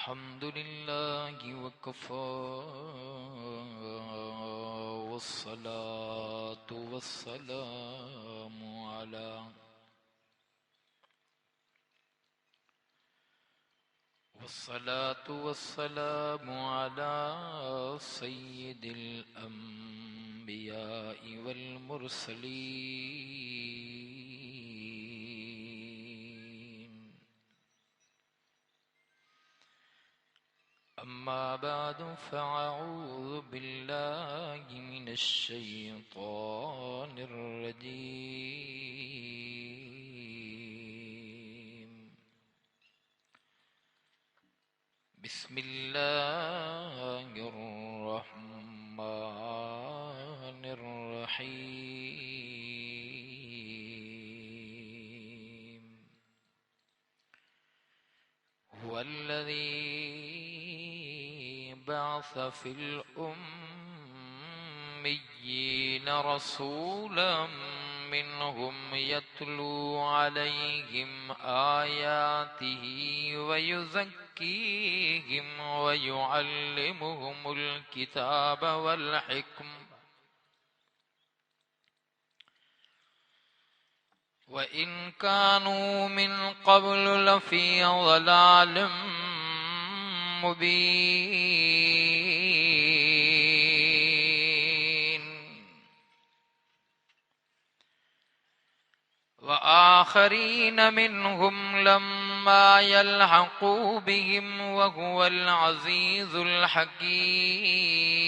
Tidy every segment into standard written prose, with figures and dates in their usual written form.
अल्हम्दुलिल्लाहि वकफ़ा वस्सलातु वस्सलामु अला सय्यिदिल अंबियाइ वल मुरसलीन। अम्मा बादु फ़अऊज़ु बिल्लाहि मिनश शैतानिर रजीम। बिस्मिल्लाहिर रहमानिर रहीम। हुवल्लज़ी बअस फिल उम्मिय्यीन रसूलन मिनहुम यत्लू अलैहिम आयातिही व युज़क्कीहिम व युअल्लिमुहुमुल किताब वल हिक्म व इन कानू मिन क़ब्ल लफ़ी ज़लालिम मुबीन। व आखरीन मिनहुम लम्मा यल्हक़ू बिहिम व हुवल अज़ीज़ुल हकीम।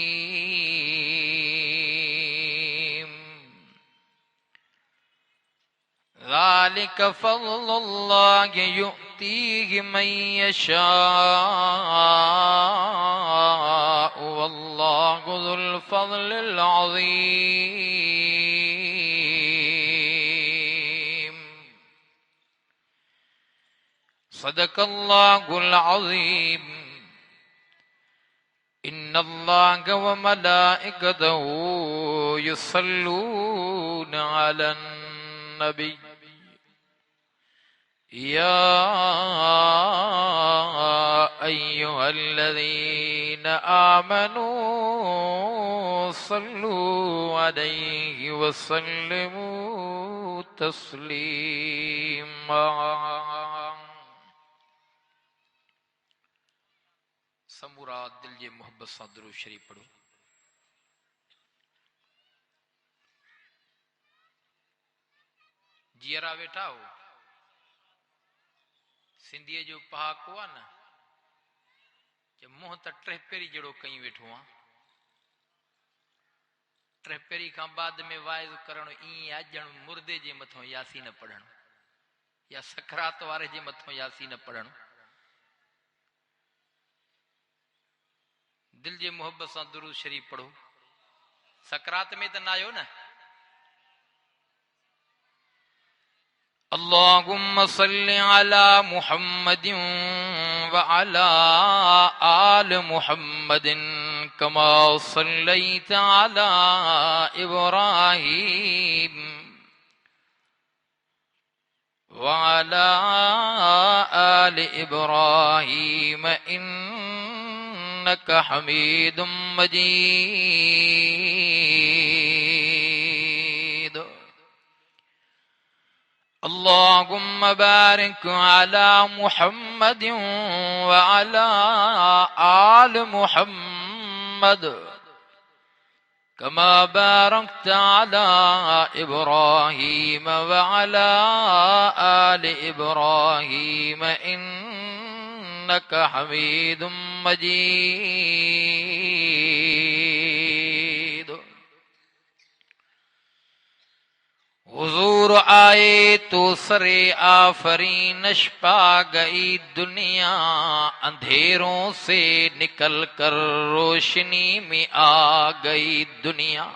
ज़ालिक फ़ज़्लुल्लाहि युअतीहि मन यशाअ वल्लाहु ज़ुल फ़ज़्लिल अज़ीम। सदक़ल्लाहुल अज़ीम। इन्नल्लाहा व मलाइकतहू युसल्लूना अलन नबी या अय्युहल्लज़ीना आमनू सल्लू अलैहि व सल्लिमू तस्लीमा। समूरा दिल जे मोहब्बत सां दुरूद शरीफ पढ़ो। जीअरा वेठा हो सिंधीअ जो पहाको आहे न कि मुंह त ट्रहपेरी जहिड़ो कई वेठो आहे। ट्रहपेरी खां बाद में वाइज़ करणु ईअं आहे ॼण मुर्दे जे मथां यासीन पढ़णु या सकरात वारे जे मथां यासीन पढ़णु। दिल जे मोहब्बत सां दुरूद शरीफ पढ़ो। सकरात में त न आयो न। अल्लाहुम्मा सल्लि अला मुहम्मदिन व अला आल मुहम्मदिन कमा सल्लैत अला इब्राहीम व अला आल इब्राहीम इन्नका हमीदुम मजीद। अल्लाहुम्मा बारिक अला मुहम्मदिन व अला आल मुहम्मद कमा बारकत अला इब्राहीम व अला आल इब्राहीम इन्नका हमीदुम मजीद। हुजूर आए तो सरे आफरीनश पा गई दुनिया, अंधेरों से निकल कर रोशनी में आ गई दुनिया।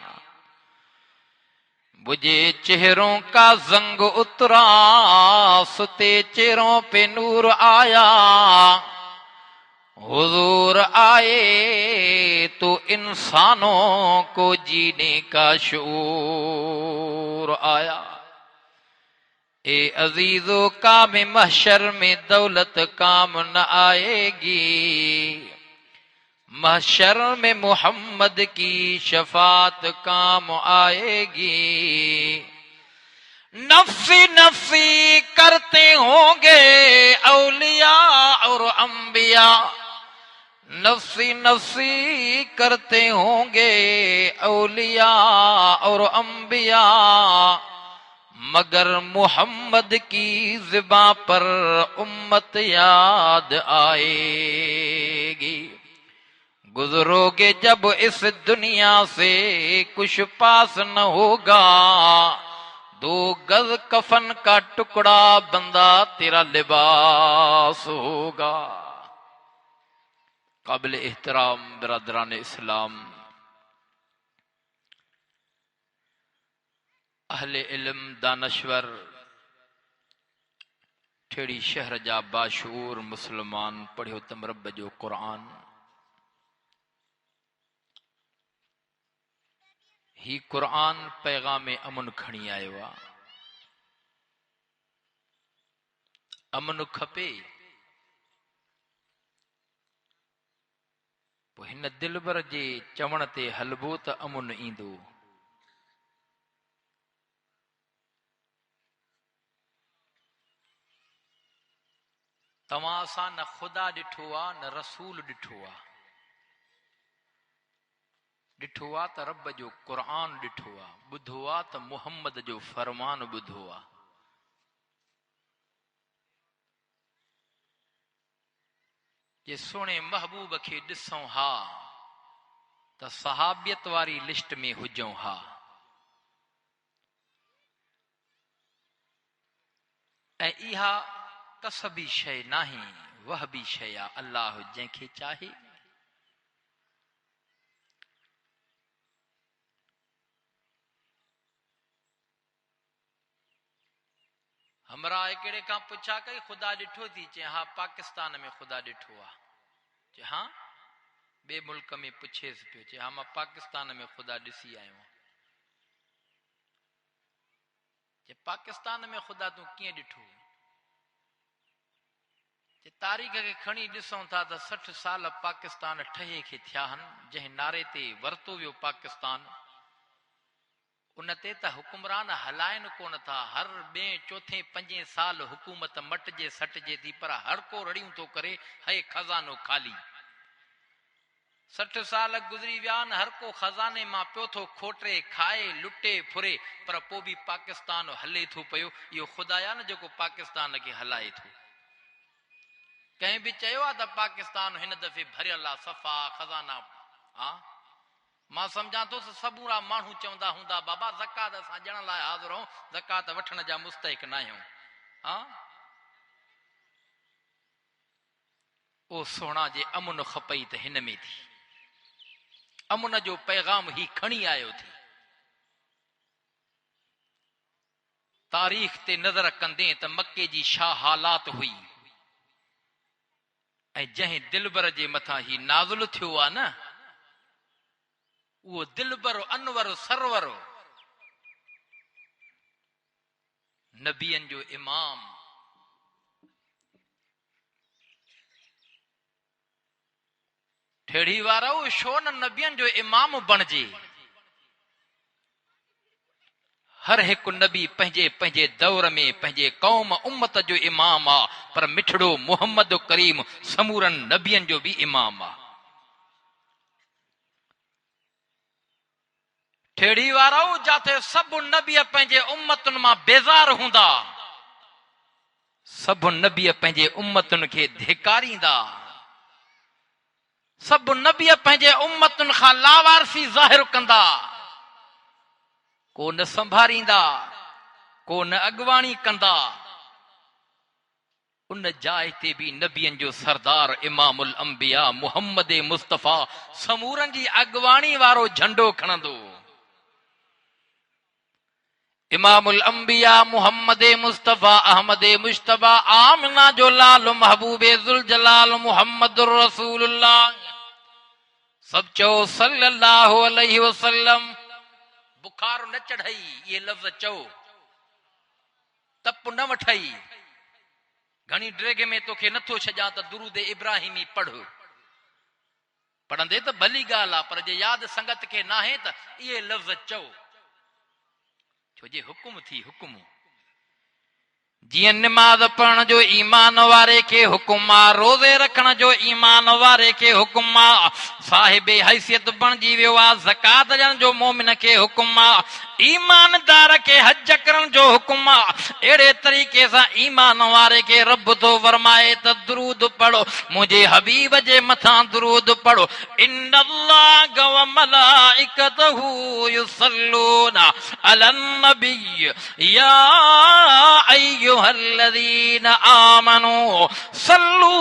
बुझे चेहरों का जंग उतरा, सुते चेहरों पे नूर आया। हुजूर आए तो इंसानों को जीने का शऊर आया। ए अजीजो काम महशर में दौलत काम न आएगी, महशर में मोहम्मद की शफात काम आएगी। नफ्सी नफ्सी करते होंगे औलिया और अंबिया, नफ्सी नफ्सी करते होंगे औलिया और अंबिया, मगर मोहम्मद की ज़ुबां पर उम्मत याद आएगी। गुजरोगे जब इस दुनिया से कुछ पास न होगा, 2 गज कफन का टुकड़ा बंदा तेरा लिबास होगा। काबिल एहतराम बिरादरान इस्लाम, अहले इल्म दानश्वर, ठेड़ी शहर जा बाशूर मुसलमान, पढ़ियो तम रब जो कुरान। ही कुरान पैगाम अमन खणी आयो आ। अमन खपे पोइ हिन दिलबर जे चवण ते हलबो त अमन ईंदो। तव्हां असां न ख़ुदा ॾिठो आहे न रसूल ॾिठो आहे, ॾिठो आहे त रब जो क़ुरान ॾिठो आहे, ॿुधो आहे त मुहम्मद जो फरमान ॿुधो आहे। जे सोणे महबूब खे ॾिसूं हा त सहाबियत वारी लिस्ट में हुजूं हा। ऐं इहा कसबी शइ नाहे, वहबी शइ आहे। अल्लाह जंहिंखे चाहे हमरा हिकिड़े खां पुछा कई ख़ुदा ॾिठो थी? चए हा पाकिस्तान में ख़ुदा ॾिठो आहे। चए हा ॿिए मुल्क में पुछेसि पियो, चए हा मां पाकिस्तान में ख़ुदा ॾिसी आयो आहियां। चए पाकिस्तान में ख़ुदा तूं कीअं ॾिठो? चए तारीख़ खे खणी ॾिसूं था त 60 साल पाकिस्तान ठहे खे थिया आहिनि। जंहिं नारे ते वरितो वियो पाकिस्तान, उन ते त हुकुमरान हलाइनि कोन था। हर ॿिए चौथे पंजे साल हुकूमत मटिजे सटिजे थी, पर हर को रड़ियूं थो करे, है खज़ानो खाली। 60 साल गुज़री विया आहिनि, हर को खज़ाने मां पियो थो खोटे खाए लुटे फुरे, पर पोइ बि पाकिस्तान हले थो पियो। इहो ख़ुदा आहे न जेको पाकिस्तान खे हलाए थो। कंहिं बि चयो आहे त पाकिस्तान हिन दफ़े भरियल आहे, सफ़ा खज़ाना? हा मां सम्झां थो सबूरा माण्हू चवंदा हूंदा बाबा ज़कात असां ॾियण लाइ हाज़िर आहियूं, ज़कात वठण जा मुस्तहिक न आहियूं। हा ओ सोना जे अमुन खपई त हिन में थी। अमुन जो पैगाम ही खणी आयो थी। तारीख़ ते नज़र कंदे त मके जी छा हालात हुई, ऐं जंहिं दिलबर जे मथां ही नाज़ुल थियो आहे न, उहो दिलबर अनवर सरवर नबियन जो इमाम, ठेड़ी वारो छो न नबियन जो इमाम बणजे। हर हिकु नबी पंहिंजे पंहिंजे दौर में पंहिंजे कौम उम्मत जो इमाम आहे, पर मिठड़ो मुहम्मद करीम समूरन नबियन जो भी इमाम आहे। ठेड़ी वारो जाते सब नबी पंहिंजे उम्मतुन मां बेज़ार हूंदा, सब नबी पंहिंजे उम्मतुन खे धिकारींदा, सब नबी पंहिंजे उम्मतुन खां लावारसी ज़ाहिर कंदा, को न संभारींदा, को न अगवाणी कंदा। उन जाइ ते भी नबियन जो सरदार इमामुल अंबिया मुहम्मद मुस्तफा समूरन जी अगवाणी वारो झंडो खणंदो। इमामुल अंबिया मुहम्मद मुस्तफा अहमद मुश्तबा आमना जो लाल महबूबे जुल जलाल मुहम्मदुर रसूलुल्लाह। सब चो सल्लल्लाहु अलैहि वसल्लम। बुखार न चढ़ई ये लफ्ज चो, तप डप न वठई घणी ड्रेग में तोखे नथो छजा त दुरूद इब्राहिमी पढ़ पढ़ंदे त भली ॻाल्हि आहे पर जे यादि संगत खे नाहे त इहे लफ़्ज़ चओ छो जे हुकुम थी हुकुम जियं निमाज़ पढ़ण जो ईमान वारे खे हुकुम आहे रोज़े रखण जो ईमान वारे खे हुकुम आहे साहिबे हैसियत बणिजी वियो आहे ज़कात ॾियण जो मोमिन खे हुकुम आहे ईमानदार खे हज करण जो हुकुम आहे अहिड़े तरीक़े सां ईमान वारे खे रब थो फरमाए त दुरूद पढ़ो मुंहिंजे हबीब जे मथां दुरूद पढ़ो इन्नल्लाह व मलाइकतहू युसल्लूना अलन नबी या अय्युहल्लज़ीना आमनू सल्लू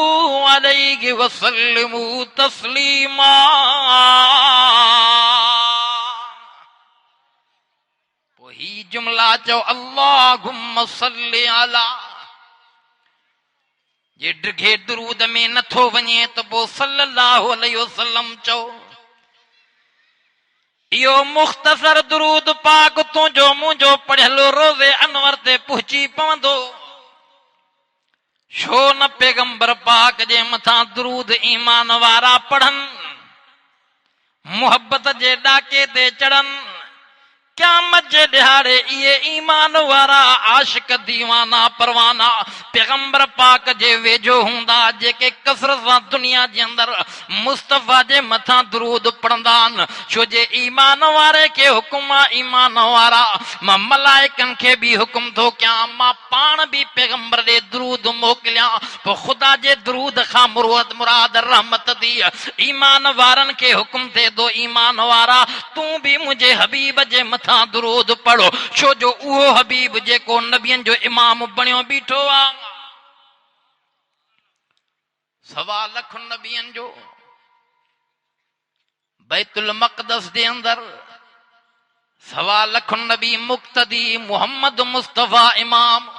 अलैहि व सल्लिमू तस्लीमा ही जुमला चो अल्लाहुम्मा सल्ली अला जे ड्रिघे दुरूद में नथो वञे त पोइ सल्लल्लाहु अलैहि वसल्लम चो इहो मुख़्तसर दुरूद पाक तुंहिंजो मुंहिंजो पढ़ियलु रोज़े अनवर ते पहुची पवंदो छो न पैगंबर पाक जे मथां दुरूद ईमान वारा पढ़नि मुहब्बत जे ॾाके ते चढ़नि क़यामत जे ॾिहाड़े इहे ईमान वारा आशिक दीवाना परवाना पैगंबर पाक जे वेझो हूंदा जेके कसरत सां दुनिया जे अंदर मुस्तफ़ा जे मथां दुरूद पढ़ंदा आहिनि छो जे ईमान वारे खे हुकुम आहे ईमान वारा मां मलाइकनि खे बि हुकुम थो कयां मां पाण बि पैगंबर ॾे दुरूद मोकिलियां पोइ ख़ुदा जे दुरूद खां मुराद रहमत थी ईमान वारनि खे हुकुम थिए थो ईमान वारा तूं बि मुंहिंजे हबीब जे मथां दुरूद पढ़ो छो जो उहो हबीब जेको नबियनि जो इमाम बणियो बीठो आहे 1.25 लख नबियनि जो बैतुल मक़दस जे अंदर 1.25 लख नबी मुक्तदी मोहम्मद मुस्तफा इमाम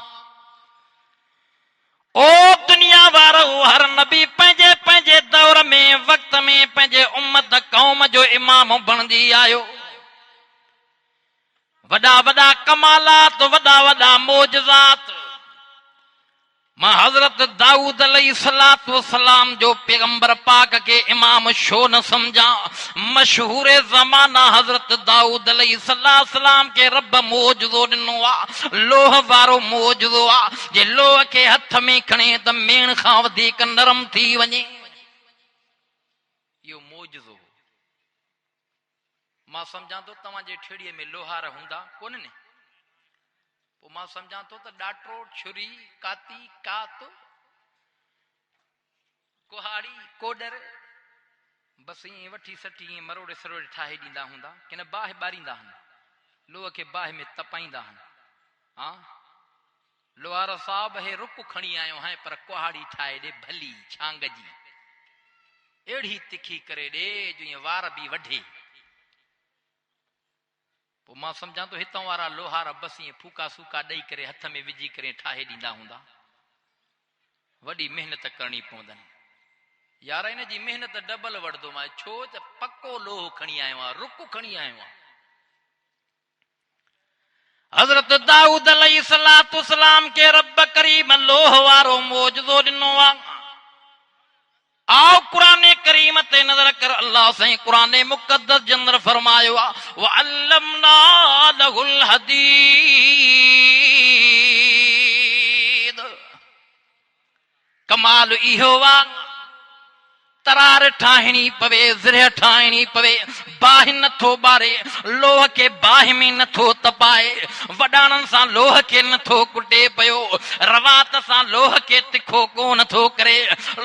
ओ दुनिया वारो हर नबी पंहिंजे पंहिंजे दौर में वक्त में पंहिंजे उम्मत कौम जो इमाम बणजी आयो वॾा वॾा कमालात वॾा वॾा मोजज़ात मां हज़रत दाऊद अलैहिस्सलातु वस्सलाम जो पैगंबर पाक के इमाम छो न समझा मशहूर ज़माना हज़रत दाऊद अलैहिस्सलाम के रब मोजज़ो ॾिनो आहे लोह वारो मोजज़ो आहे जे लोह खे हथ में खणे त मेण खां वधीक नरम थी वञे इहो मोजज़ो मां समझा तो तव्हांजे ठेड़ीअ में लोहार हूंदा कोन ने पोइ मां समझा तो त ॾाटो छुरी काती कात कुहाड़ी कोडर बस ईअं वठी सटी ईअं मरोड़े सरोड़े ठाहे ॾींदा हूंदा की न बाहि ॿारींदा आहिनि लोह खे बाहि में तपाईंदा आहिनि हा लोहार साहब हे रुक खणी आयो है पर कुहाड़ी ठाहे ॾे भली छांग जी अहिड़ी तिखी करे ॾे जो ईअं वार बि वढे पोइ मां समझा तो हितां वारा लोहार बस ईअं फूका सूका ॾेई करे हथ में विझी करे ठाहे ॾींदा हूंदा वॾी महिनत करणी पवंदनि यार इन जी महिनत डबल वठंदो मां छो त पक्को लोह खणी आयो आहे रुक खणी आयो आहे हज़रत दाऊद अलैहिस्सलातु वस्सलाम के रब करीम लोह वारो मोजज़ो ॾिनो आहे आओ कुरान करीम ते नजर कर अल्लाह से कुरान मुकद्दस जे अंदर फरमायो आ व अल्लमना लहुल हदीद कमाल इहो वा तरार ठाहिणी पवे ज़िरह ठाहिणी पवे बाहि नथो ॿारे लोह के बाहि में नथो तपाए वॾाणनि सां लोह के नथो कुटे पियो रवात सां लोह के तिखो कोन थो करे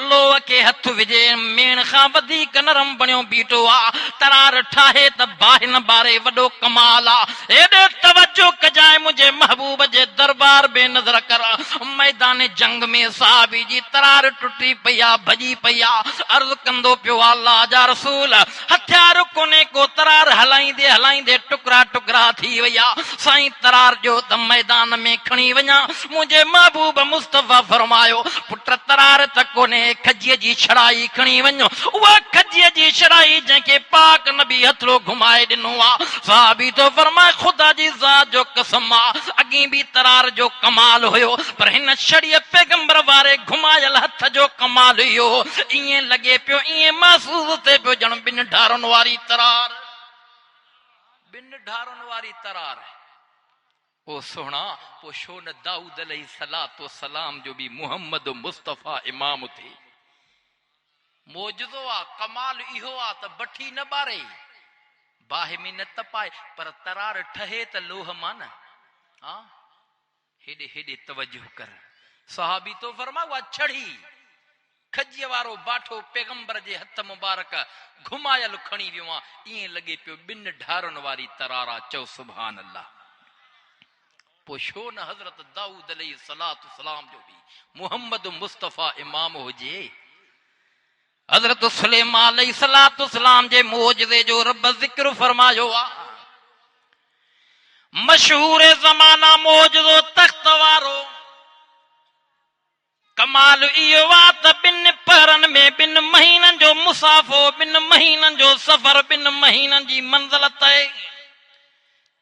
लोह के हथ विझे मेण खां वधीक नरम बणियो बीठो आहे तरार ठाहे त बाहि न ॿारे वॾो कमाल आहे एॾे तवजो कजाए मुंहिंजे महबूब जे दरबार में नज़र कर मैदान जंग में साहबी जी तरार टुटी पई आहे भॼी पई आहे कंदो पियो अल्लाह जा रसूल हथियार कोने को तरार तरार हलाईंदे हलाईंदे टुकड़ा टुकड़ा थी वया। साईं तरार जो त मैदान में खणी वञा। मुझे महबूब मुस्तफा फरमायो पुट तरार त कोने, खजीअ जी छड़ाई खणी वञो। उहा खजीअ जी छड़ाई जंहिंखे पाक नबी हथड़ो घुमाए ॾिनो आहे। साहबी तो फरमाए खुदा जी ज़ात जो कसम आहे अॻी बि तरार जो कमाल हुयो, पर हिन छड़ीअ पैगंबर वारे घुमायल हथ जो कमाल हुयो। ईअं लॻे पियो, ईअं महसूस थिए पियो ॼण ॿिनि ढारुनि वारी तरार, ॿिनि ढारुनि वारी तरार। ओ सोहणा, पो छो न दाऊद अलैहिस्सलातु वस्सलाम जो बि मुहम्मद मुस्तफा इमाम थे। मौजज़ो आ, कमाल इहो आ त बठी न ॿारे, बाहि में न तपाए, पर तरार ठहे त लोह मां न। हाँ, हेॾे हेॾे तवज्जो कर। सहाबी तो फरमा उहा छड़ी खजीअ वारो बाठो पैगंबर जे हथ मुबारक घुमायल खणी वियो आहे। ईअं लॻे पियो ॿिनि ढारुनि वारी तरारा। चओ सुभान अल्लाह। पो छो न हज़रत दाऊद अलैहिस्सलातु वस्सलाम जो बि मुहम्मद मुस्तफा इमाम हुजे। हज़रत सुलेमान अलैहिस्सलातु वस्सलाम जे मौजज़े जो रब ज़िक्र फरमायो आहे। मशहूर ज़माना मौजज़ो तख्त वारो कमाल इहो आहे त ॿिनि पहरनि में ॿिनि महीननि जो मुसाफ़ो, ॿिनि महीननि जो सफ़र, ॿिनि महीननि जी मंज़िल तय।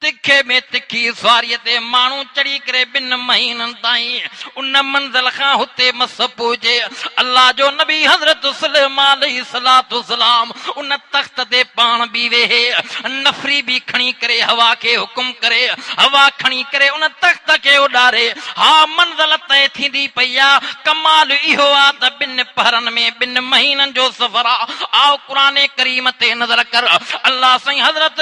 तिखे में तिखी सवारीअ ते माण्हू चढ़ी करे ॿिनि महीननि ताईं उन मंज़िल खां हुते मस पहुचे। अल्लाह जो नबी हज़रत सुलेमान अलैहिस्सलातु वस्सलाम उन तख्त ते पाण बि वेहे, नफ़री बि खणी करे हवा खे हुकुम करे, हवा खणी करे उन तख्त खे उॾारे। हा, मंज़िल तय थींदी पई आहे। कमाल इहो आहे त ॿिनि पहरनि में ॿिनि महीननि जो सफ़र आहे। आओ क़ुरान करीम ते नज़र कर। अल्लाह साईं हज़रत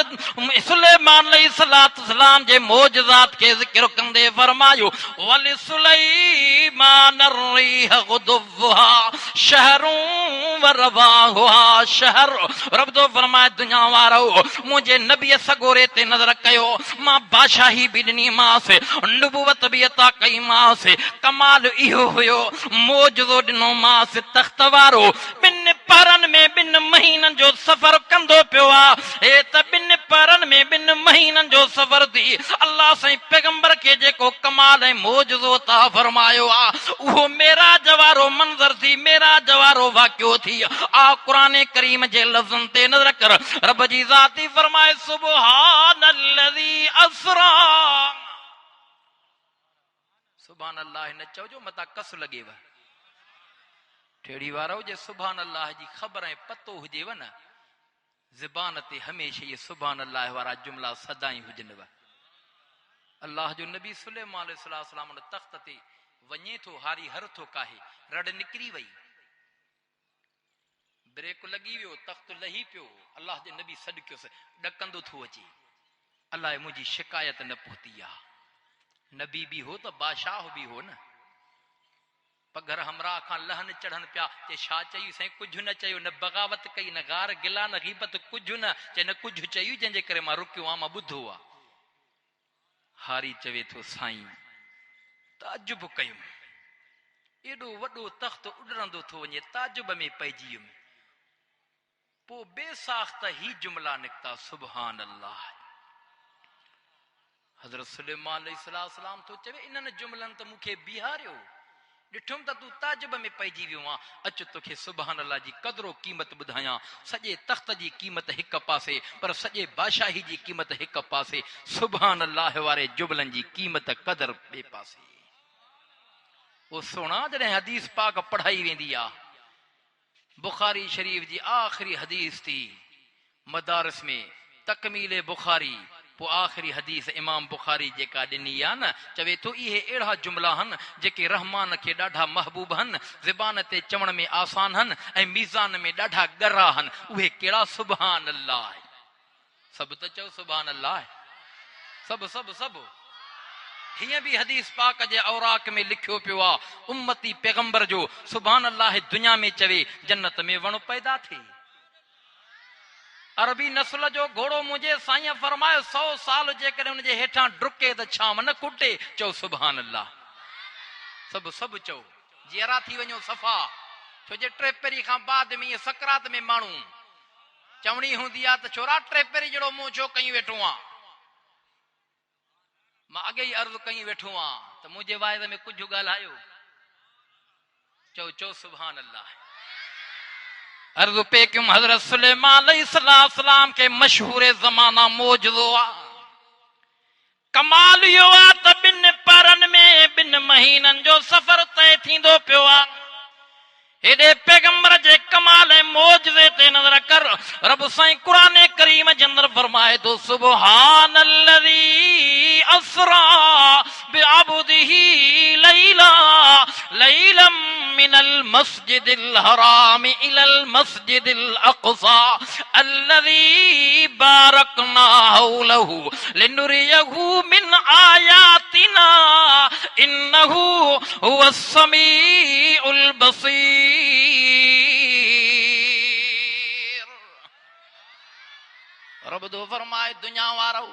सुलेमान अलैहिस्सलातु वस्सलाम जे मौजज़ात के ज़िक्र कंदे फरमायो वल सुलैमान अर्रीह गुदुव्हा शहरुं व रवाहुहा शहर। रब तो फरमाए दुनिया वारो मुझे नबी सगोरे ते नज़र कयो, मां बादशाही भी ॾिनी मांसि, नबुवत भी अता कई मांसि। कमाल इहो हुयो, मौजज़ो ॾिनो मांसि। तख्त वारो ॿिनि पहरनि में ॿिनि महीननि जो सफ़र कंदो पियो आहे। हे त ॿिनि पहरनि में ॿिनि महीननि जो सफ़र थी अल्लाह साईं पैगंबर खे जेको कमाल ऐं मौजज़ो ता फरमायो आहे उहो मेराज वारो मंज़र थी, मेराज वारो वाक़ियो थी। आ क़ुरान करीम जे लफ़्ज़नि ते नज़र कर। रब जी ज़ाती फरमाए सुब्हानल्लज़ी अस्रा। सुभान अल्लाह न चओ मता कस लॻेव। ठेड़ी वारो जे सुभान अल्लाह जी ख़बर ऐं पतो हुजेव न, ज़बान ते हमेशह ये सुभान अल्लाह वारा जुमला सदाई हुजनव। अल्लाह जो नबी सुलेमान अलैहिस्सलाम उन तख्त ते वञे थो, हारी हर थो काहे, रड़ निकिरी वई, ब्रेक लगी वियो, तख्त लही पियो। अल्लाह जे नबी सॾकियोसि, ॾकंदो थो अचे, अलाए मुंहिंजी शिकायत न पहुती आहे। नबी भी हो तो बादशाह भी हो न। पगर हमरा खां लहन चढ़न पिया ते छा चई साईं, कुछ न चयो, न बगावत कई, न गार गिला, न गीबत, कुछ न चे, न कुछ चई जंहिंजे करे मां रुकियो आ, मां ॿुधो आ। हारी चवे थो साईं ताजुब कयुम, एडो वडो तख्त उडरंदो थो वञे, ताजुब में पइजी वियुम। पो बेसाख्त ही जुमला निकता सुभान अल्लाह। हज़रत सुलेमान अलैहिस्सलाम तो चवे इन्हनि जुमलनि त मूंखे बिहारियो, ॾिठुम त तूं ताजुब में पइजी वियो आहे। अच तोखे सुभान अल्लाह जी क़दरो क़ीमत ॿुधायां। सॼे तख्त जी क़ीमत हिक पासे, पर सॼे बादशाही जी क़ीमत हिक पासे, सुभान अल्लाह वारे जुमलनि जी क़ीमत क़दर ॿिए पासे। वो सोना जॾहिं हदीस पाक पढ़ाई वेंदी आहे, बुखारी शरीफ जी आख़िरी हदीस थी मदारस में तकमील बुखारी, पो आखिरी हदीस इमाम बुखारी जेका ॾिनी आहे न, चवे तो इहे अहिड़ा जुमला हन जेके रहमान खे ॾाढा महबूब हन, ज़बान ते चवण में आसान हन ऐं मीज़ान में ॾाढा ॻरा हन। उहे कहिड़ा? सुभान अल्लाह। सभु त चओ सुभान अल्लाह। सभु सभु सभु। हीअं बि हदीस पाक जे औराक में लिखियो पियो आहे, उम्मती पैगंबर जो सुभान अल्लाह दुनिया में चवे जन्नत में वण पैदा थिए। अरबी नस्ल जो घोड़ो मुझे साईं फरमायो 100 साल जेकॾहिं उनजे हेठां डुके त छाम न कुटे। चओ सुभान अल्लाह। सभु सभु चओ, जियरा थी वञो सफ़ा, छो जे टे पहिरीं खां बाद में सकरात में माण्हू चवणी हूंदी आहे त छोरा टे पेरी जहिड़ो मुंहुं छो कई वेठो आहे। मां अॻे ई अर्ज़ु कई वेठो आहे त मुंहिंजे वाइदे में कुझु ॻाल्हायो। चओ चओ सुभान अल्लाह। अर्ज़ु पे कयुम हज़रत सुलेमान अलैहिस्सलाम के मशहूर ज़माना मौजूदो आहे। कमाल इहो आहे त 2 परनि में 2 महीननि जो सफ़र तय थींदो पियो आहे। हेॾे पैगंबर जे कमाल ऐं मौजज़े ते नज़र कर। रब साईं क़ुरान करीम जे अंदर फरमाए थो सुब्हानल्लज़ी अस्रा बिअब्दिही लैलम मिनल मस्जिदिल हराम इलल मस्जिदिल अक़सा अल्लज़ी बारकना हौलहु लिनुरियहु मिन आयातिना इन्नहु हुवस समीउल बसीर। रब दो फरमाए दुनिया वारो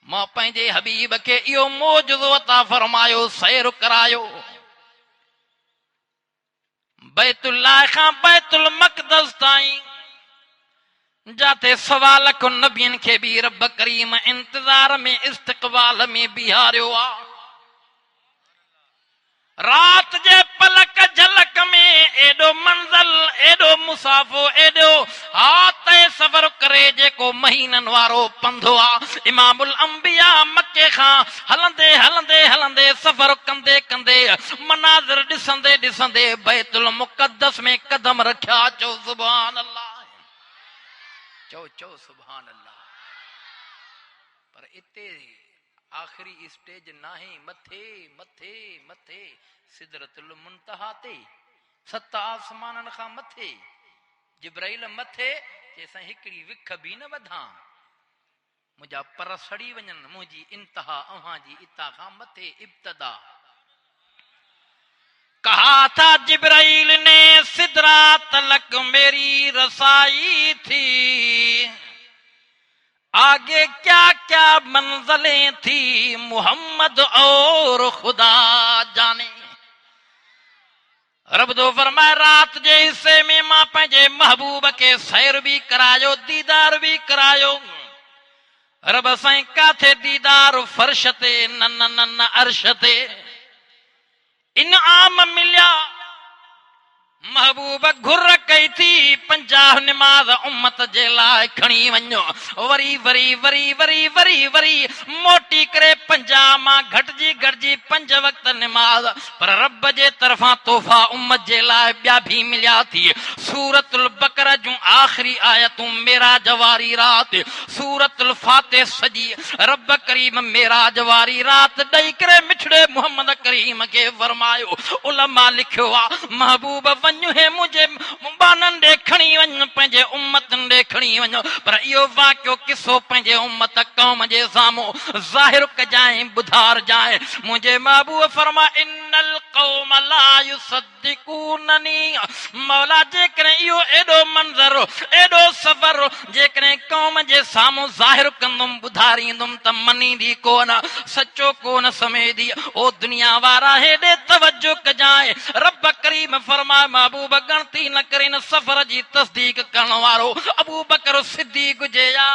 मां पंहिंजे हबीब खे इहो मौजज़ो अता फरमायो सैर करायो। बैतुल्लाह खां बैतुल मक़दस ताईं जाते 1.25 लाख नबियनि खे बि रब करीम इंतज़ार में इस्तक़बाल में बिहारियो आहे। रात जे पलक झलक में एडो मंज़ल एडो मुसाफ़ो एडो हाथ सफ़र करे जेको महीननि वारो पंधो आहे। इमामुल अंबिया मक्के खां हलंदे हलंदे हलंदे सफ़र कंदे कंदे मनाज़िर ॾिसंदे ॾिसंदे बैतुल मुक़द्दस में कदम रखिया। चओ सुभान अल्लाह। चओ चओ सुभान अल्लाह। पर इते आखिरी स्टेज नाहे मथे मथे मथे सिदरतुल मुंतहा ते 7 आसमाननि खां मथे जिब्राइल मथे चेसां हिकड़ी विख भी न वधां मुंहिंजा पर सड़ी वञनि मुंहिंजी इंतहा अव्हां जी इता खां मथे इब्तदा। कहा था जिब्राइल ने सिदरा तलक मेरी रसाई थी आगे क्या क्या मंजिलें थी मोहम्मद और खुदा जाने। रब दो फरमाए रात जे हिस्से में मां पंहिंजे महबूब के सैर भी करायो दीदार भी करायो। रब साईं काथे दीदार फर्श ते न अर्श ते इनाम मिलिया। महबूब घुर कई थी 50 निमाज़ उम्मत जे लाइ खणी वञो। Worry worry worry worry worry worry मोटी करे 50 मां घटजी घटजी 5 वक्त निमाज़। पर रब जे तरफां तोहफा उम्मत जे लाइ ॿिया भी मिलिया थी। सूरतुल बकरा जूं आखिरी आयतूं मेराज वारी रात सूरतुल फातिह सजी रब करीम मेराज वारी रात ॾेई करे मिठड़े मोहम्मद करीम खे फरमायो। उलमा लिखियो आहे महबूब वञो हे मुझे बानन दे खणी वञ पंहिंजे उम्मतन दे खणी वञो। पर इहो वाक़ियो किसो पंहिंजे उम्मत कौम जे साम्हूं ज़ाहिर कजाए बुधार जाए। मुंहिंजे महबूब फरमा इन्नल कौम ला युसद्दिकूननी। मौला जेकॾहिं इहो एॾो मंज़र एॾो सफ़र जेकॾहिं कौम जे साम्हूं ज़ाहिर कंदुमि ॿुधारींदुमि त मनींदी कोन सचो कोन समेदी। ओ दुनिया वारा हेॾे तवजो कजाए। रब करीम फरमाए महबूब गणती न करे न सफ़र जी तस्दीक करण वारो अबू बकर सिद्दीक हुजे या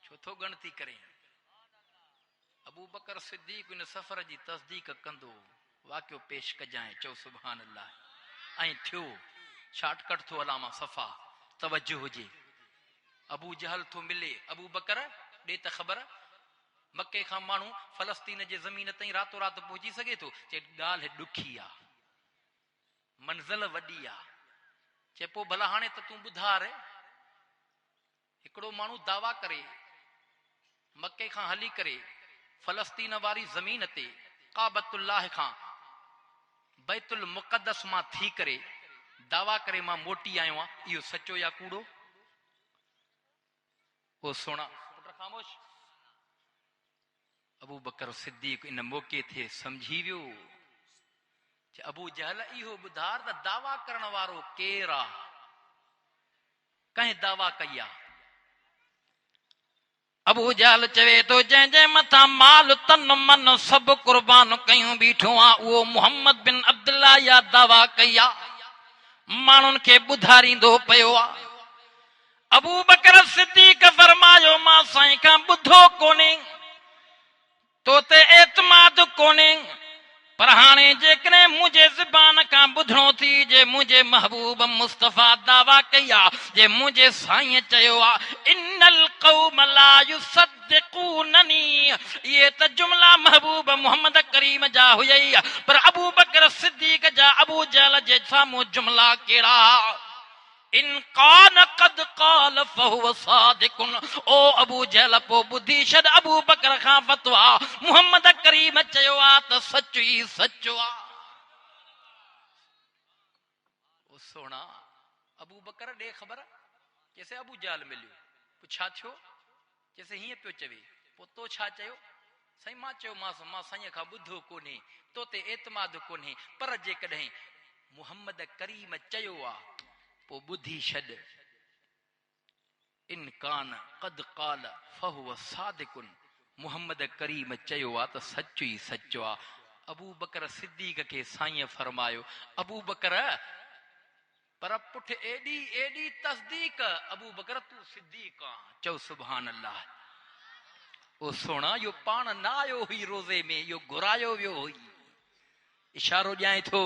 छो थो गणती करे। अबू बकर सिद्दीक इन सफ़र जी तस्दीक कंदो वाक़ियो पेश कजाए। चओ सुभान अल्लाह। ऐं थियो शॉर्टकट थो अलामा सफ़ा तवज्जो हुजे। अबू जहल थो मिले अबू बकर ॾे त ख़बर मके खां माण्हू फलस्तीन जे ज़मीन ताईं रातो रात पहुची सघे थो। चे ॻाल्हि ॾुखी आहे मंज़िल वॾी आहे। चे पोइ भला हाणे त तूं ॿुधार हिकिड़ो माण्हू दावा करे मके खां हली करे फलस्तीन वारी ज़मीन ते काबतुल्लाह खां बैतुल मुक़द्दस मां थी करे दावा करे मां मोटी आयो आहियां। इहो सचो या कूड़ो? ओ सोना ख़ामोश। अबू बकर सिद्दीक इन मौके थे समझी वियो। अबू जहल इहो ॿुधार त दावा करण वारो केर आहे? कंहिं दावा कई आहे? अबू जहल चवे तो जंहिंजे मथां माल तन मन सभु कुर्बान कयूं बीठो आहे उहो मोहम्मद बिन अब्दुल्ला या दावा कई आहे। माण्हुनि खे ॿुधारींदो पियो आहे। अबू बकर सिद्दीक़ फरमायो मां साईं खां ॿुधो कोन्हे, तो ते एतमाद कोन्हे, पर हाणे जेकॾहिं मुंहिंजे ज़बान खां ॿुधणो थी जे मुंहिंजे महबूब मुस्तफ़ा दावा कई आहे, जे मुंहिंजे साईं चयो आहे इन्नल क़ौम ला युसद्दिक़ूननी, ये त जुमला महबूब मोहम्मद करीम जा हुई, पर अबू बकर सिद्दीक़ जा अबू जहल जे साम्हूं जुमला कहिड़ा? इन कान कद काल फहुव सादिकुन, ओ अबू जहल पो बुधी छॾ, अबू बकर खां फतवा मोहम्मद करीम चयो आ त सच ई सचो आ। ओ सोना अबू बकर ॾे ख़बर कैसे अबू जहल मिलियो, छा थियो? कैसे हीअं पियो चवे, पो तो छा चयो? साईं मां चयो मां साईं खां ॿुधो कोन्हे, तो ते एतमाद कोन्हे, पर जेकॾहिं मोहम्मद करीम चयो आ पो बुधी छॾ। इन कान कद काल फहुव सादिकुन, मोहम्मद करीम चयो आ त सच ई सचो आ। अबू बकर सिद्दीक़ खे साईं फरमायो अबू बकर, पर पुठ एडी एडी तस्दीक, अबू बकर तू सिद्दीक़ आ। चओ सुभान अल्लाह। ओ सोना यो पाण न आयो हुई रोज़े में, यो घुरायो वियो हुई। इशारो ॼाए थो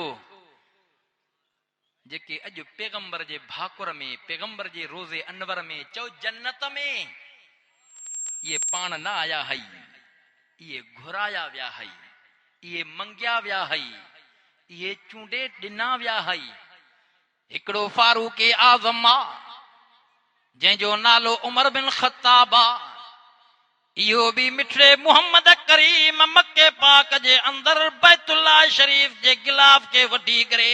जेके अॼु पैगंबर जे भाकुर में, पैगंबर जे रोज़े अनवर में, चओ जन्नत में, ये पाण न आया हई, ये घुराया विया हई, ये मंगिया विया हई, ये चूंडे ॾिना विया हई। हिकिड़ो फारूक आज़म आ जंहिंजो नालो उमर बिन ख़त्ताब आ, इहो भी मिठड़े मोहम्मद करीम मक्के पाक जे अंदर बैतुल्लाह शरीफ जे गिलाफ के वठी करे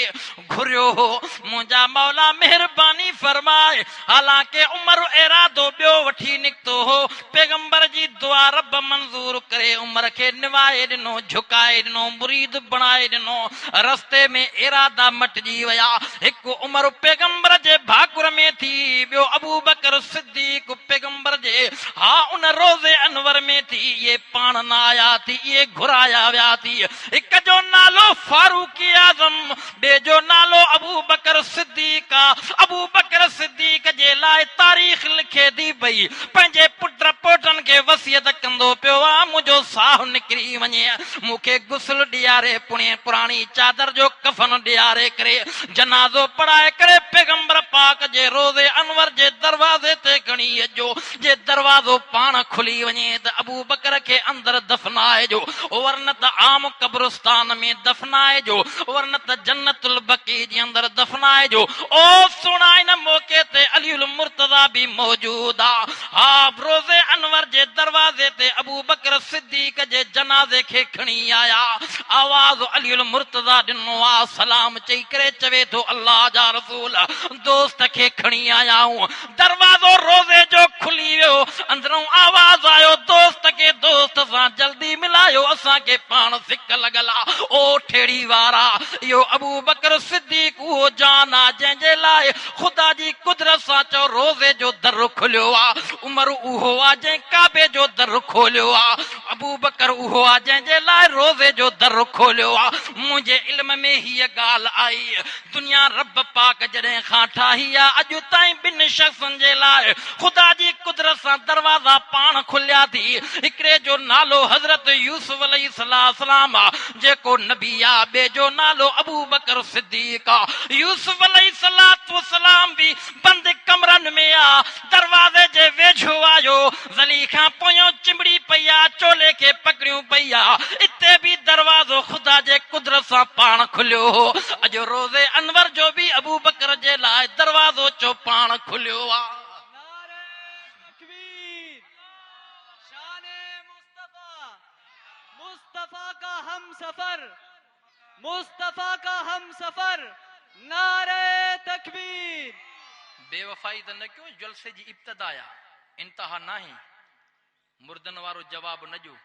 घुरियो हो। मुंहिंजा मौला मेहरबानी फरमाए, हालांकि उमर इरादो ॿियो वठी निकितो हो, पैगंबर जी दुआ रब मंज़ूर करे उमर खे निवाए ॾिनो, झुकाए ॾिनो, मुरीद बणाए ॾिनो। रस्ते में इरादा मटिजी विया। हिकु उमर पैगंबर जे भाकुर में थी, ॿियो अबू बकर सिद्दीक़ पैगंबर जे हा उन रोज़े अनवर में थी। ये पाण न आया थी, ये घुराया विया थी। हिक जो नालो फारूक आज़म, ॿिए जो नालो अबू बकर सिद्दीक़। अबू बकर सिद्दीक़ जे लाइ तारीख़ लिखे थी पई, पंहिंजे पुट पोटनि खे वसियत कंदो पियो आहे, मुंहिंजो साहु निकिरी वञे, मूंखे गुस्ल ॾियारे, पुराणी चादर जो कफन ॾियारे करे जनाज़ो पढ़ाए करे पैगंबर पाक जे रोज़े अनवर जे दरवाज़े ते खणी अचो। जे दरवाज़ो पाण खुली वञे त अबू बकर खे अंदर दफनाए जो, वरन त आम कब्रिस्तान में दफनाए जो, वरन त जन्नतुल बकी जे अंदर दफनाए जो। ओ सुणा इन मौके ते अलीउल मुर्तज़ा भी मौजूद आ। हा रोज़े अनवर जे दरवाज़े ते अबू बकर सिद्दीक़ जे जनाज़े खे खणी आया। आवाज़ अलीउल मुर्तज़ा ॾिनो आ, सलाम चई करे चवे थो अल्लाह जा रसूल दोस्त खे खणी आया हूं। दरवाज़ो रोज़े जो खुली वियो, अंदरों आवाज़ आयो, दोस्त खे दोस्त सां जल्दी मिलायो, असांखे पाण सिक लॻल आ। ओ ठेड़ी वारा, इहो अबू बकर सिद्दीक़ उहो जान आ जंहिंजे लाइ ख़ुदा जी कुदरत सां चओ रोज़े जो दर खुलियो आ। उमर उहो आ जंहिं काबे जो दर खोलियो आ। अबू बकर उहो आ जंहिंजे लाइ रोज़े जो दर खोलियो आ। मुंहिंजे इल्म में हीअ ॻाल्हि आई, दुनिया रब पाक जॾहिं खां ठाही आ, अॼु ताईं ॿिनि शख़्सनि जे लाइ ख़ुदा जी कुदरत सां दरवाज़ा पाण खुलिया थी। हिकिड़े जो नालो हज़रत यूसुफ अलैहिस्सलाम आ, जेको नबी आ, ॿिए जो नालो अबू बकर सिद्दीक़ आ। यूसुफ अलैहिस्सलाम भी बंदि कमरनि में आ, दरवाज़े जे वेझो आयो, ज़लीखा पोयों चिंबड़ी पई आ, चोले खे पकड़ियूं पई आ। इते भी दरवाज़ो ख़ुदा जे कुदरत सां पाण खुलियो हो। अॼु रोज़े अनवर जो भी अबू बकर जे लाइ दरवाज़ो चो पाण खुलियो आ। मुस्तफा का हम सफर, मुस्तफा का हम सफर, नारे तकबीर। बेवफाई त न कयो, जलसे जी इब्तिदा या इंतहा नाही, मुर्दन वारो जवाब न ॾियो।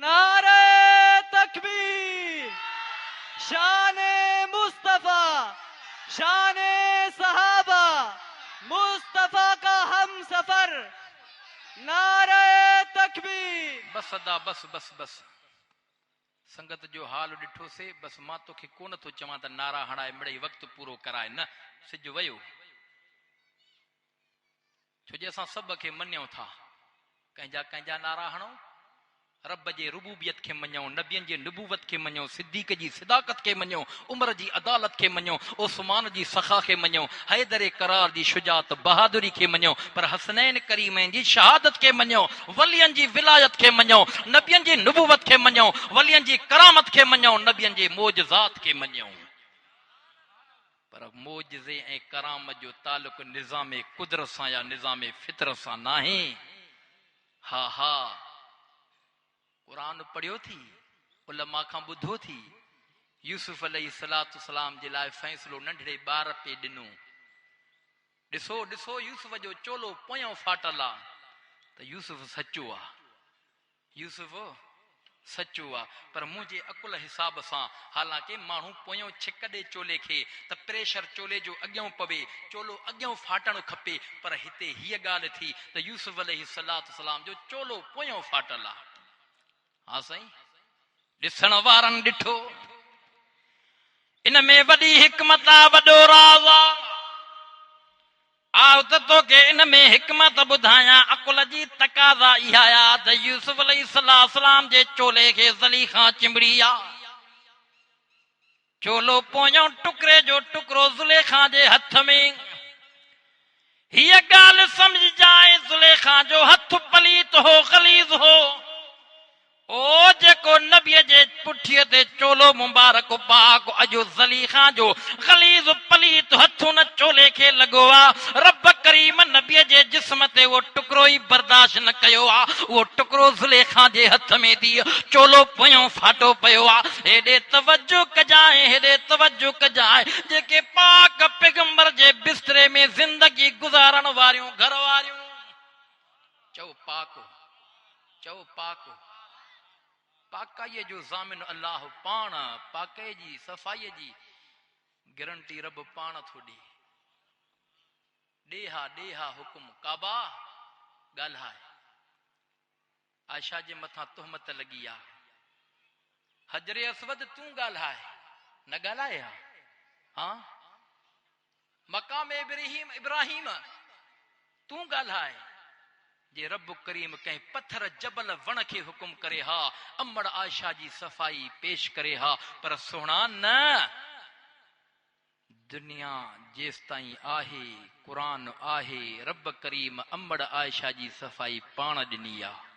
नारे तकबीर, शाने मुस्तफा, शाने सहाबा, मुस्तफा का हम सफर, नारे तकबीर। बस अदा बस बस बस, संगत जो हाल ॾिठो से बस मां तोखे कोन थो चवां त नारा हणाए मिड़ई वक़्तु पूरो कराए न सिज वयो छो जे असां सभ खे मञूं था कंहिंजा नारा हणो रब जे रुबूबियत खे मञो नबियन जे नबूवत खे मञो सिद्दीक़ जी सिदाकत खे मञो उमर जी अदालत खे मञो उस्मान जी सखा खे मञो हैदर करार जी शुजात बहादुरी खे मञो पर हसनैन करीमैन जी शहादत खे मञो वलियन जी विलायत खे मञो नबियन जी नबूवत खे मञो वलियन जी करामत खे मञो नबियन जे मोजज़ात खे मञो पर मोजज़े ऐं करामत जो ताल्लुक निज़ाम कुदरत सां या निज़ाम फितरत सां नाहे हा हा कुरान पढ़ियो थी उलमा खां ॿुधो थी यूसुफ अलैहिस्सलाम जे लाइ फ़ैसिलो नंढड़े ॿार पे ॾिनो ॾिसो ॾिसो यूसुफ जो चोलो पोयों फाटल आहे त यूसुफ सचो आहे यूसुफ सचो आहे पर मुंहिंजे अकुल हिसाब सां हालांकि माण्हू पोयों छिक ॾे चोले खे त प्रेशर चोले जो अॻियां पवे चोलो अॻियां फाटणु खपे पर हिते हीअ ॻाल्हि थी त यूसुफ अलैहिस्सलाम जो चोलो पोयों फाटल आहे हाँ साईं ॾिसण वारनि ॾिठो इन में वॾी हिकमत आहे वॾो राज़ आहे आओ त तोखे इन में हिकमत ॿुधायां अकुल जी तकाज़ा इहा आहे त यूसुफ अलैहिस्सलाम जे चोले खे ज़लीखा चिंबड़ी आहे चोलो पोयों टुकड़े जो टुकड़ो ज़ुलेखा जे हथ में हीअ ॻाल्हि सम्झजाए ज़ुलेखा जो हथ पलीत हो ग़लीज़ हो ओ जेको नबीअ जे पुठीअ ते चोलो मुबारक पाक अजो ज़लीखा जो ग़लीज़ पलीत हथ न चोले खे लॻो आहे रब करीम नबीअ जे जिस्म ते वो टुकड़ो ई बर्दाश्त न कयो आहे उहो टुकड़ो ज़ुलेखा जे हथ में थी चोलो पोयों फाटो पियो आहे हेॾे तवजो कजाए हेॾे तवजो कजाए जेके पाक पैगंबर जे बिस्तरे में ज़िंदगी गुज़ारण वारियूं घर वारियूं चओ पाक पाकाईअ जो ज़ामिन अल्लाह पाण पाके जी सफ़ाईअ जी गारंटी रब पाण थो ॾे ॾेहा हुकुम काबा ॻाल्हाए आयशा जे मथां तुहमत लॻी आहे हजरे असवद तूं ॻाल्हाए न ॻाल्हाए हा मक़ाम इब्राहिम तूं ॻाल्हाए जे रब करीम कंहिं पत्थर जबल वण खे हुकुम करे हा अमड़ आयशा जी सफ़ाई पेश करे हा पर सोना न दुनिया जेस ताईं आहे कुरान आहे रब करीम अमड़ आयशा जी सफ़ाई पाण ॾिनी आहे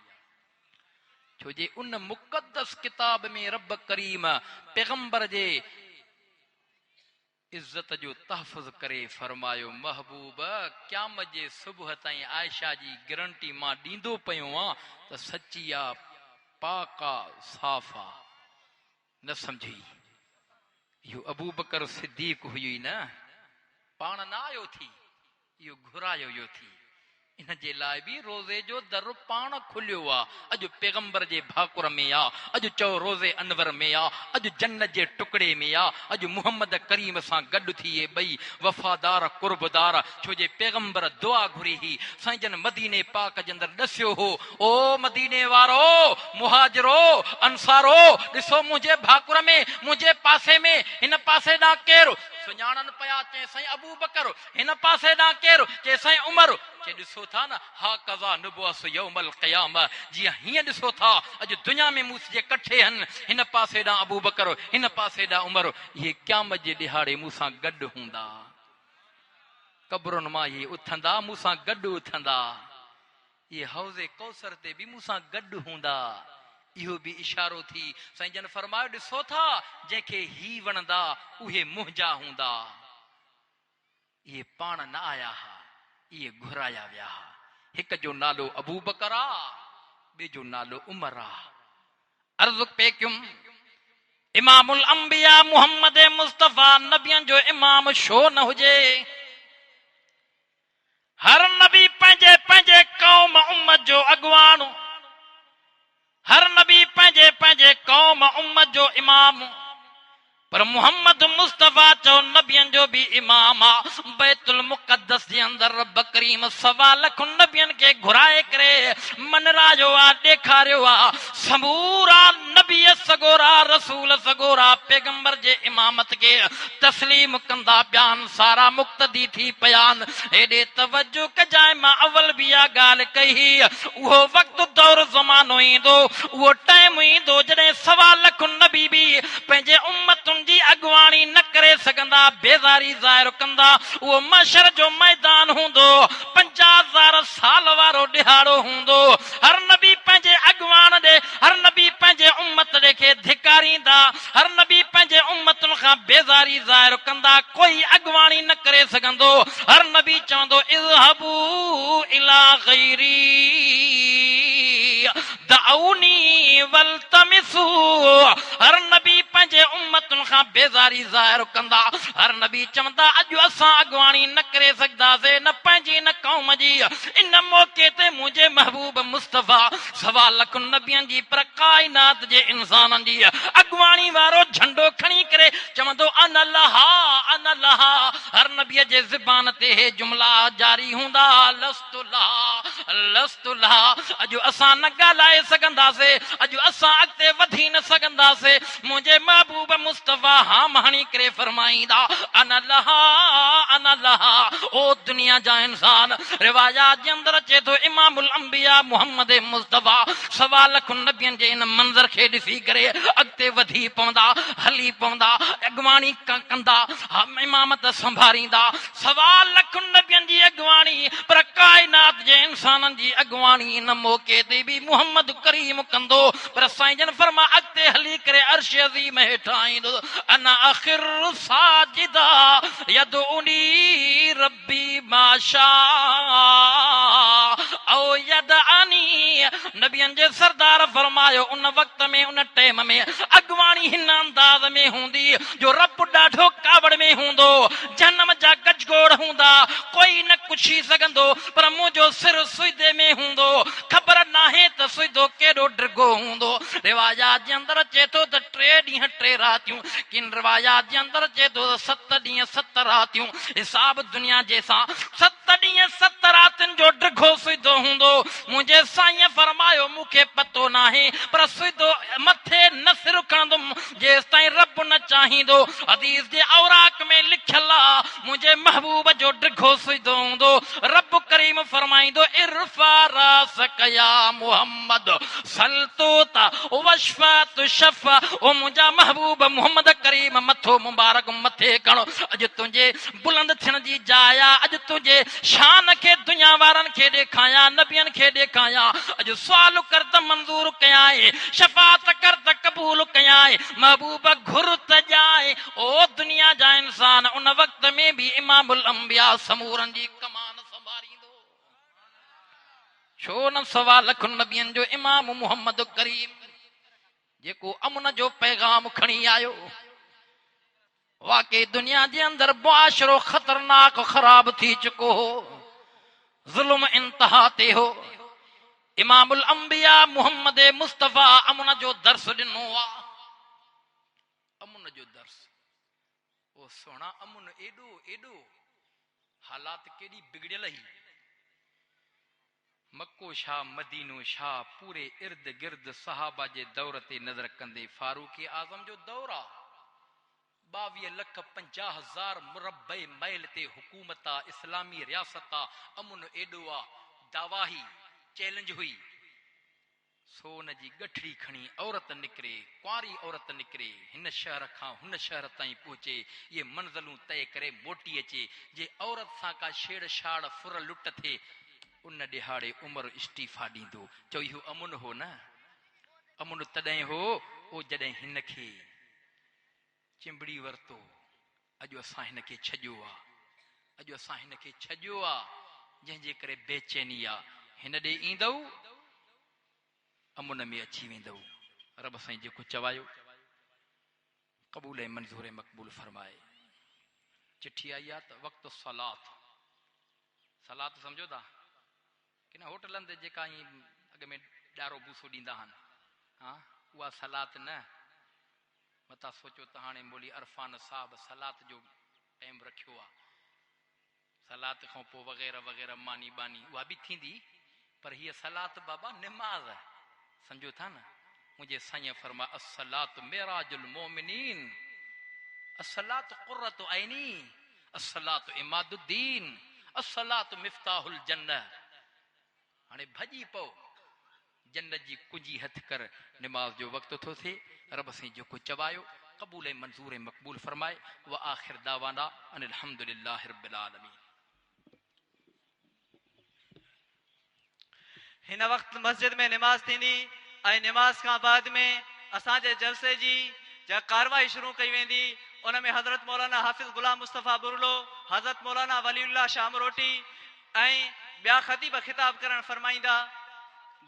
छो जे उन मुक़द्दस किताब में रब करीम पैगंबर जे इज्जत जो तहफ़ुज़ करे फरमायो महबूब क़यामत जे सुबुह ताईं आयशा जी गारंटी मां ॾींदो पियो आहियां त सची आहे पाक आहे साफ़ आहे न सम्झी इहो अबू बकर सिद्दीक़ हुई न पाण न आयो थी इहो घुरायो इहो थी इन जे लाइ बि रोज़े जो दर पाण खुलियो आहे अॼु पैगंबर जे भाकुर में आहे अॼु चओ रोज़े अनवर में आहे अॼु जन्नत जे टुकड़े में आहे अॼु मुहम्मद करीम सां गॾु थिए ॿई वफ़ादार कुर्बदार छो जे पैगंबर दुआ घुरी ही साईं जन मदीने पाक जे अंदरि ॾसियो हो ओ मदीने वारो मुहाजिरो अंसारो ॾिसो मुंहिंजे भाकुर में मुंहिंजे पासे में हिन पासे ॾांहुं केरु सुञाणनि पिया चए साईं अबू बकर हिन पासे ॾांहुं केरु चए साईं उमर के ॾिसो था न हा कज़ा नुबुअस यौमल क़यामा जीअं हीअं ॾिसो था अॼु दुनिया में मूं जे कठे आहिनि हिन पासे ॾांहुं अबू बकर हिन पासे ॾांहुं उमर इहे क़यामत जे ॾिहाड़े मूंसां गॾु हूंदा क़ब्रुनि मां इहे उथंदा मूंसां गॾु उथंदा इहे हौज़े कौसर ते बि मूंसां गॾु हूंदा इहो बि इशारो थी साईं जन फरमायो ॾिसो था जंहिंखे ही वणंदा उहे मुंहिंजा हूंदा इहे पाण न आया हा इहे घुराया विया हिक जो नालो अबू बकर आहे ॿिए जो नालो उमर आहे अर्ज़ पे कयुम इमामुल अंबिया मुहम्मद मुस्तफा नबियन जो इमाम छो न हुजे हर नबी पंहिंजे पंहिंजे कौम उम्मत जो अॻवान हर नबी पंहिंजे पंहिंजे कौम उम्मत जो इमाम पर मुहम्मद मुस्तफा चो नबियन जो भी इमाम आ बैतुल मुक़द्दस जे अंदर रब करीम 1.25 लाख नबियन के घुराए करे मनरायो आ ॾेखारियो आ समूरा नबी सगोरा रसूल सगोरा पैगंबर जे इमामत के तस्लीम कंदा बयान सारा मुक्तदी थी बयान एडे तवज्जो कजाए मां अवल बिया गाल कही वो वक्त दौर जमानो ईंदो वो टाइम ईंदो जडे 1.25 लाख नबी भी पंहिंजे उम्मतुनि जी अॻुवाणी न करे सघंदा बेज़ारी ज़ाहिर कंदा वो मशर जो मैदान हूंदो 50,000 साल वारो ॾिहाड़ो हूंदो हर नबी पंहिंजे अॻुवाण ॾे हर नबी पंहिंजे उम्मत ॾे खे धिकारींदा हर नबी पंहिंजे उम्मतुनि खां बेज़ारी ज़ाहिर कंदा कोई अॻुवाणी न करे सघंदो हर नबी चवंदो इज़हबू इला गैरी दऊनी वल्तमिसू हर नबी पंहिंजे उम्मतुनि खां बेज़ारी ज़ाहिर कंदा हर नबी चवंदा अॼु असां अॻुवाणी न करे सघंदासीं न पंहिंजी न क़ौम जी इन मौके ते मुंहिंजे महबूब मुस्तफ़ा 1.25 लाख नबियनि जी पर काइनात जे इंसाननि जी अॻुवाणी वारो झंडो खणी करे चवंदो अन लहा हर नबीअ जे ज़बान ते हे जुमला जारी हूंदा लस्तु लहा अॼु असां न ॻाल्हाए सघंदासीं अॼु असां अॻिते वधी न सघंदासीं मुंहिंजे महबूब मुस्तफ़ा हाम हणी करे फरमाईंदा अन लहा ओ दुनिया जा इंसान रिवायात जे अंदर अचे थो इमामुल अंबिया मुहम्मद मुस्तफ़ा 1.25 लाख नबियनि जे इन मंज़र खे ॾिसी करे अॻिते वधी पवंदा हली पवंदा अॻुवाणी कंदा इमामत संभालींदा 1.25 लाख नबियनि जी अॻुवाणी पर काइनात जे इंसाननि जी अॻुवाणी इन मौके ते बि मुहम्मद करीम कंदो पर साईं जन फरमा अॻिते हली करे अर्श अज़ीम हेठां ईंदो अना आखिर साजिदा यदउनी रब्बी माशा औ यदअनी नबियनि जे सरदार फरमायो उन वक्त में उन टाइम में अॻुवाणी हिन अंदाज़ में हूंदी जो रब ॾाढो कावड़ में हूंदो जन्म जा गजगोड़ हूंदा कोई न कुछी सघंदो पर मुंहिंजो सिर सुइदे में हूंदो ख़बर नाहे त सुइदो केॾो डिघो हूंदो रिवायात जे अंदर अचे थो त 3 ॾींहं 3 रातियूं किन रिवायात जे अंदर अचे थो 7 ॾींहं 7 रातियूं हिसाब दुनिया जे सां 7 ॾींहं 7 रातियुनि जो डिघो सुइदो हूंदो मुंहिंजे साईं फरमायो मूंखे पतो नाहे पर सुइदो मथे न सिर खणंदुमि जेसि ताईं रब न चाहींदो हदीस जे औराक में लिखियल आहे मुंहिंजे महबूब जो डिघो सुइदो हूंदो रब करीम फरमाईंदो इरफा रासक या मुहम्मद सल्तोत वशफत शफा ओ मुंहिंजा महबूब मुहम्मद करीम मथो मुबारक मथे खणो अॼु तुंहिंजे बुलंद थियण जी जाइ आहे अॼु तुंहिंजे शान खे दुनिया वारनि खे ॾेखारियां नबियनि खे ॾेखारियां अॼु सुवाल कर त मंज़ूर कयां शफ़ात कर त क़बूल कयां महबूब घुर त ॼाए ओ दुनिया जा इंसान उन वक्त में बि इमामुल अंबिया समूरनि जी कमान संभालींदो छो न 1.25 लाख नबियनि जो इमाम मुहम्मद करीम जेको अमन जो पैगाम खणी आयो वाकई दुनिया जे अंदर मुआशरो खतरनाक खराब थी चुको हो जुल्म इंतहा ते हो इमामुल अंबिया मुहम्मद मुस्तफ़ा अमन जो दर्स ॾिनो आहे अमन जो दर्स ओ सोना अमन एडो हालात केॾी बिगड़ियल ही मक्को शाह मदीनो शाह पूरे इर्द गिर्द सहाबा जे दौर ते नज़र कंदे फारूक आज़म जो दौर आहे 22,50,000 मुरबे मैल ते हुकूमत आ इस्लामी रियासत आ अमन एडो आ दावाही चैलेंज हुई सोन जी गठड़ी खणी औरत निकरे कुआरी औरत निकरे हिन शहर खां हुन शहर ताईं पहुचे ये मंज़िलूं तय करे मोटी अचे जे औरत सां का छेड़छाड़ फुर लुट थे उन ॾिहाड़े उमर इस्तीफ़ा ॾींदो चो इहो अमन हो न अमन तॾहिं हो ओ जॾहिं हिन खे चिंबड़ी वरतो अॼु असां हिन खे छॾियो आहे अॼु असां हिन खे छॾियो आहे जंहिंजे करे बेचैनी आहे हिन ॾे ईंदव अमन में अची वेंदव रब साईं जेको चवायो क़बूल ऐं मंज़ूर ऐं मक़बूल फरमाए चिठी आई आहे त वक़्तु सलात सम्झो था कि न होटलनि ते जेका अॻ में ॾारो बूसो ॾींदा आहिनि हा उहा सलात न मता सोचो त हाणे मोली अरफान साहब सलात जो टाइम रखियो आहे सलात खां पोइ वग़ैरह वग़ैरह मानी बानी उहा बि थींदी पर हीअ सलात बाबा निमाज़ सम्झो था न मुझे साईं फरमा अस्सलातु मिराजुल मोमिनीन, अस्सलातु कुर्रतु ऐनी, अस्सलातु इमादुद्दीन, अस्सलातु मिफ्ताहुल जन्नह। हाणे भजी पो जन्नत जी कुंजी हथ कर, नमाज जो वक्त थो थे। रब से जो को चवायो कबूल मंजूर मकबूल फरमाए। व आखिर दावाना अनिल हम्दुलिल्लाहि रब्बिल आलमीन। हिन वक्त मस्जिद में नमाज थींदी ऐं नमाज का बाद में असांजे जलसे जी जा कार्रवाई शुरू कई वेंदी। उन में हज़रत मौलाना हाफिज़ गुलाम मुस्तफ़ा बुरलो, हज़रत मौलाना वलीउल्लाह शामरोटी ऐं ॿिया ख़तीब खिताब करण फरमाईंदा।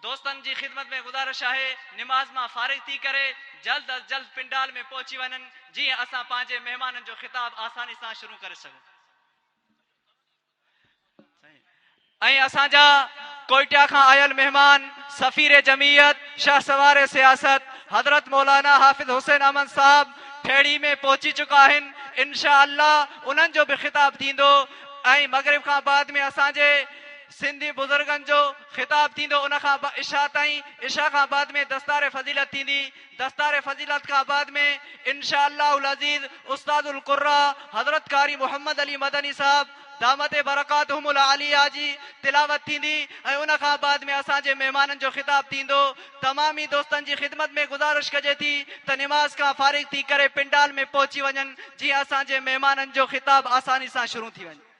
दोस्तन जी खिदमत में गुजारिश है नमाज मां फारिग थी करे जल्द अज जल्द पिंडाल में पहुंची वञनि, जीअं असां पंहिंजे मेहमाननि जो खिताब आसानी सां शुरू करे सघूं। ऐं असांजा कोयटा खां आयल मेहमान सफ़ीर जमीयत शाह सवार सियासत हज़रत मौलाना हाफिज़ हुसैन अहमद साहब ठेड़ी में पहुंची चुका आहिनि। इंशाअल्लाह उन्हनि जो भी खिताब थींदो ऐं मगरिब खां बाद में असांजे सिंधी बुजुर्गन जो खिताब थींदो। उन खां इशा ताईं, इशा खां बाद में दस्तार फजीलत थींदी। दस्तार फजीलत खां बाद में इंशाअल्लाहुल अजीज उस्तादुल कुर्रा हजरत कारी मोहम्मद अली मदनी साहब दामत बरकातुहुमुल आलिया जी तिलावत थींदी ऐं उन खां बाद में असांजे मेहमाननि जो खिताब थींदो। तमामी दोस्तनि जी खिदमत में गुजारिश कजे थी त नमाज खां फारिग थी करे पिंडाल में पहुची वञनि, जीअं असांजे मेहमाननि जो खिताब आसानी सां शुरू थी वञे।